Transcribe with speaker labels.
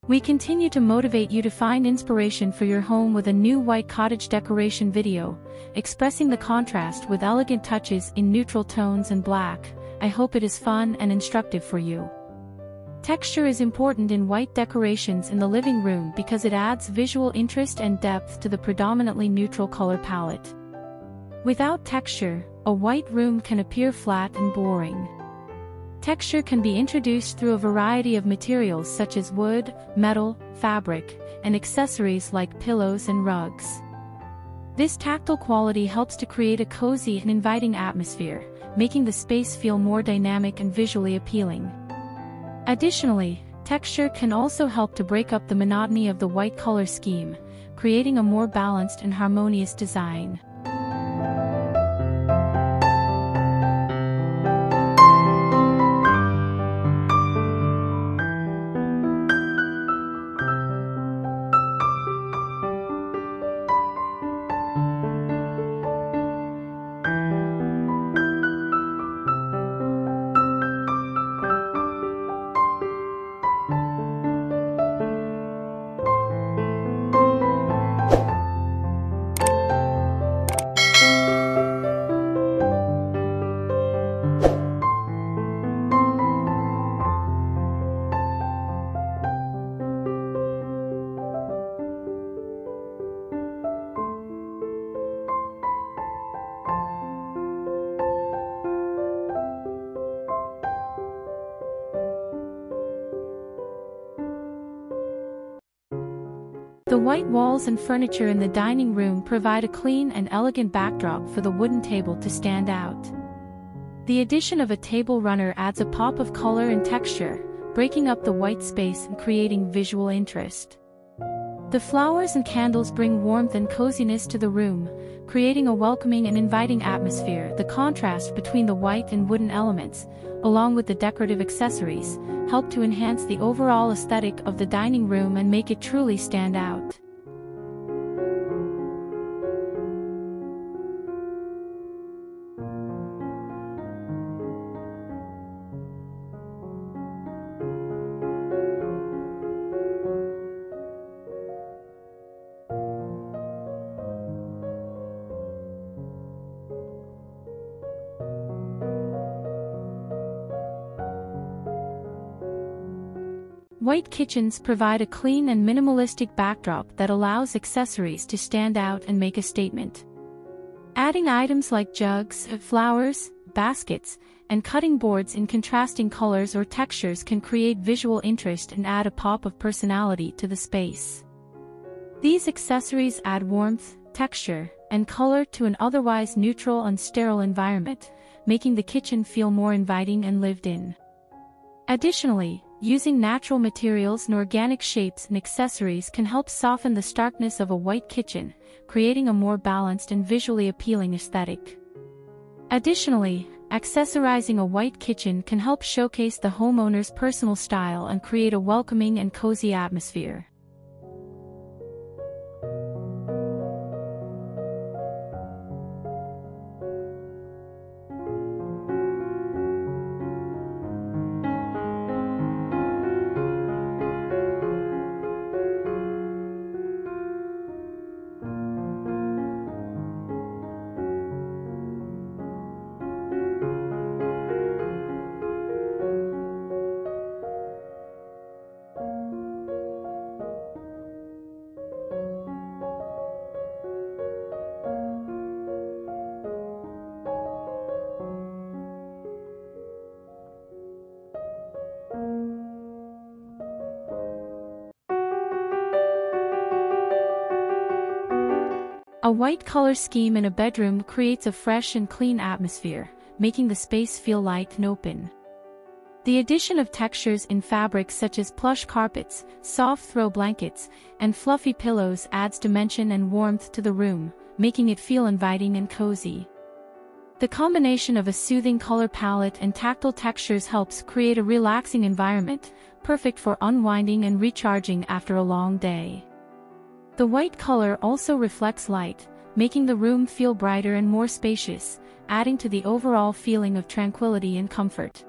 Speaker 1: We continue to motivate you to find inspiration for your home with a new white cottage decoration video, expressing the contrast with elegant touches in neutral tones and black. I hope it is fun and instructive for you. Texture is important in white decorations in the living room because it adds visual interest and depth to the predominantly neutral color palette. Without texture, a white room can appear flat and boring. Texture can be introduced through a variety of materials such as wood, metal, fabric, and accessories like pillows and rugs. This tactile quality helps to create a cozy and inviting atmosphere, making the space feel more dynamic and visually appealing. Additionally, texture can also help to break up the monotony of the white color scheme, creating a more balanced and harmonious design. The white walls and furniture in the dining room provide a clean and elegant backdrop for the wooden table to stand out. The addition of a table runner adds a pop of color and texture, breaking up the white space and creating visual interest. The flowers and candles bring warmth and coziness to the room, creating a welcoming and inviting atmosphere. The contrast between the white and wooden elements, along with the decorative accessories, help to enhance the overall aesthetic of the dining room and make it truly stand out. White kitchens provide a clean and minimalistic backdrop that allows accessories to stand out and make a statement. Adding items like jugs, flowers, baskets, and cutting boards in contrasting colors or textures can create visual interest and add a pop of personality to the space. These accessories add warmth, texture, and color to an otherwise neutral and sterile environment, making the kitchen feel more inviting and lived in. Additionally, using natural materials and organic shapes and accessories can help soften the starkness of a white kitchen, creating a more balanced and visually appealing aesthetic. Additionally, accessorizing a white kitchen can help showcase the homeowner's personal style and create a welcoming and cozy atmosphere. A white color scheme in a bedroom creates a fresh and clean atmosphere, making the space feel light and open. The addition of textures in fabrics such as plush carpets, soft throw blankets, and fluffy pillows adds dimension and warmth to the room, making it feel inviting and cozy. The combination of a soothing color palette and tactile textures helps create a relaxing environment, perfect for unwinding and recharging after a long day. The white color also reflects light, making the room feel brighter and more spacious, adding to the overall feeling of tranquility and comfort.